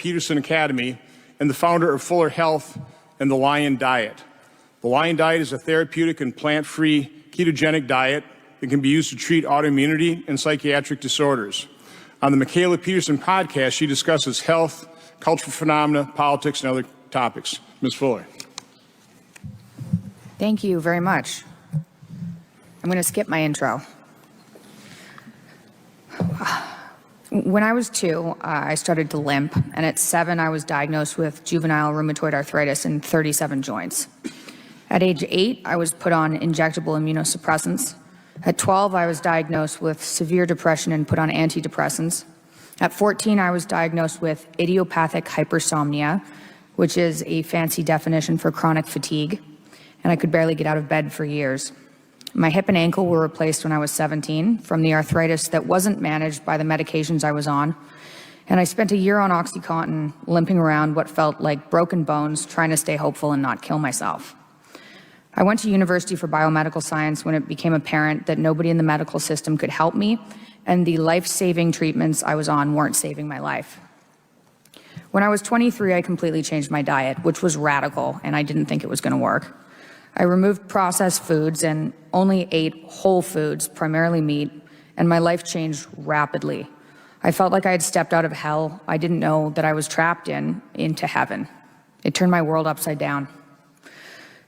Peterson Academy and the founder of Fuller Health and the Lion Diet. The Lion Diet is a therapeutic and plant-free ketogenic diet that can be used to treat autoimmunity and psychiatric disorders. On the Mikhaila Peterson podcast, she discusses health, cultural phenomena, politics, and other topics. Ms. Fuller. Thank you very much. I'm going to skip my intro. When I was 2, I started to limp, and at 7, I was diagnosed with juvenile rheumatoid arthritis in 37 joints. At age 8, I was put on injectable immunosuppressants. At 12, I was diagnosed with severe depression and put on antidepressants. At 14, I was diagnosed with idiopathic hypersomnia, which is a fancy definition for chronic fatigue, and I could barely get out of bed for years. My hip and ankle were replaced when I was 17 from the arthritis that wasn't managed by the medications I was on, and I spent a year on OxyContin, limping around what felt like broken bones, trying to stay hopeful and not kill myself. I went to university for biomedical science when it became apparent that nobody in the medical system could help me, and the life-saving treatments I was on weren't saving my life. When I was 23, I completely changed my diet, which was radical, and I didn't think it was going to work. I removed processed foods and only ate whole foods, primarily meat, and my life changed rapidly. I felt like I had stepped out of hell I didn't know that I was trapped into heaven. It turned my world upside down.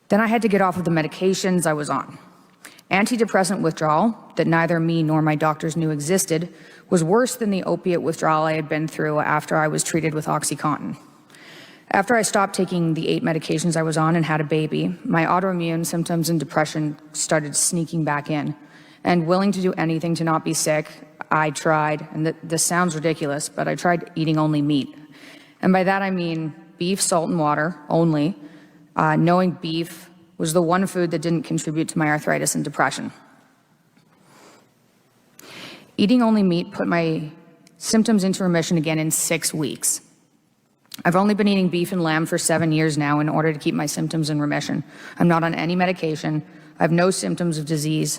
Then I had to get off of the medications I was on. Antidepressant withdrawal, that neither me nor my doctors knew existed, was worse than the opiate withdrawal I had been through after I was treated with OxyContin. After I stopped taking the 8 medications I was on and had a baby, my autoimmune symptoms and depression started sneaking back in. And willing to do anything to not be sick, I tried, and this sounds ridiculous, but I tried eating only meat. And by that I mean beef, salt, and water only, knowing beef was the one food that didn't contribute to my arthritis and depression. Eating only meat put my symptoms into remission again in 6 weeks. I've only been eating beef and lamb for 7 years now in order to keep my symptoms in remission. I'm not on any medication. I have no symptoms of disease.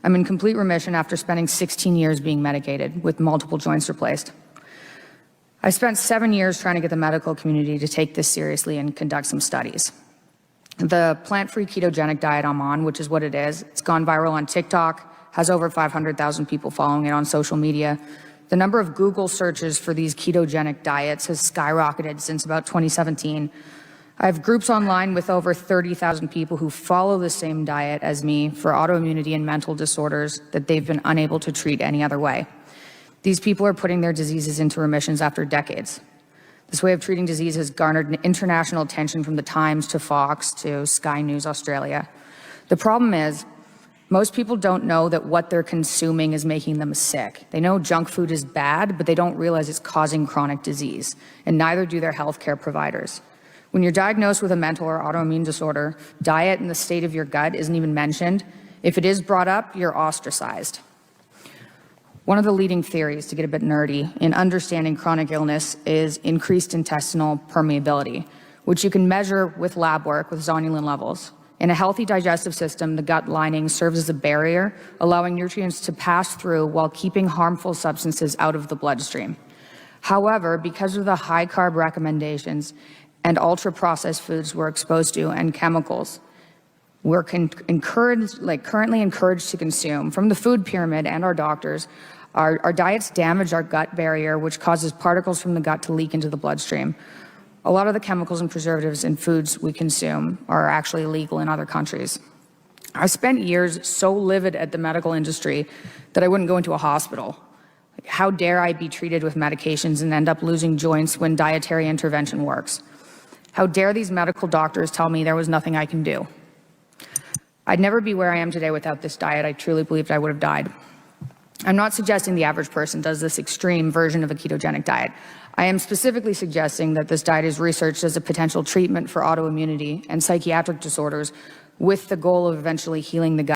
I'm in complete remission after spending 16 years being medicated with multiple joints replaced. I spent 7 years trying to get the medical community to take this seriously and conduct some studies. The plant-free ketogenic diet I'm on, which is what it is, it's gone viral on TikTok, has over 500,000 people following it on social media. The number of Google searches for these ketogenic diets has skyrocketed since about 2017. I have groups online with over 30,000 people who follow the same diet as me for autoimmunity and mental disorders that they've been unable to treat any other way. These people are putting their diseases into remissions after decades. This way of treating disease has garnered international attention from the Times to Fox to Sky News Australia. The problem is, most people don't know that what they're consuming is making them sick. They know junk food is bad, but they don't realize it's causing chronic disease, and neither do their healthcare providers. When you're diagnosed with a mental or autoimmune disorder, diet and the state of your gut isn't even mentioned. If it is brought up, you're ostracized. One of the leading theories, to get a bit nerdy, in understanding chronic illness is increased intestinal permeability, which you can measure with lab work with zonulin levels. In a healthy digestive system, the gut lining serves as a barrier, allowing nutrients to pass through while keeping harmful substances out of the bloodstream. However, because of the high carb recommendations and ultra-processed foods we're exposed to and chemicals, we're currently encouraged to consume from the food pyramid and our doctors, our diets damage our gut barrier, which causes particles from the gut to leak into the bloodstream. A lot of the chemicals and preservatives in foods we consume are actually illegal in other countries. I spent years so livid at the medical industry that I wouldn't go into a hospital. How dare I be treated with medications and end up losing joints when dietary intervention works? How dare these medical doctors tell me there was nothing I can do? I'd never be where I am today without this diet. I truly believed I would have died. I'm not suggesting the average person does this extreme version of a ketogenic diet. I am specifically suggesting that this diet is researched as a potential treatment for autoimmunity and psychiatric disorders with the goal of eventually healing the gut.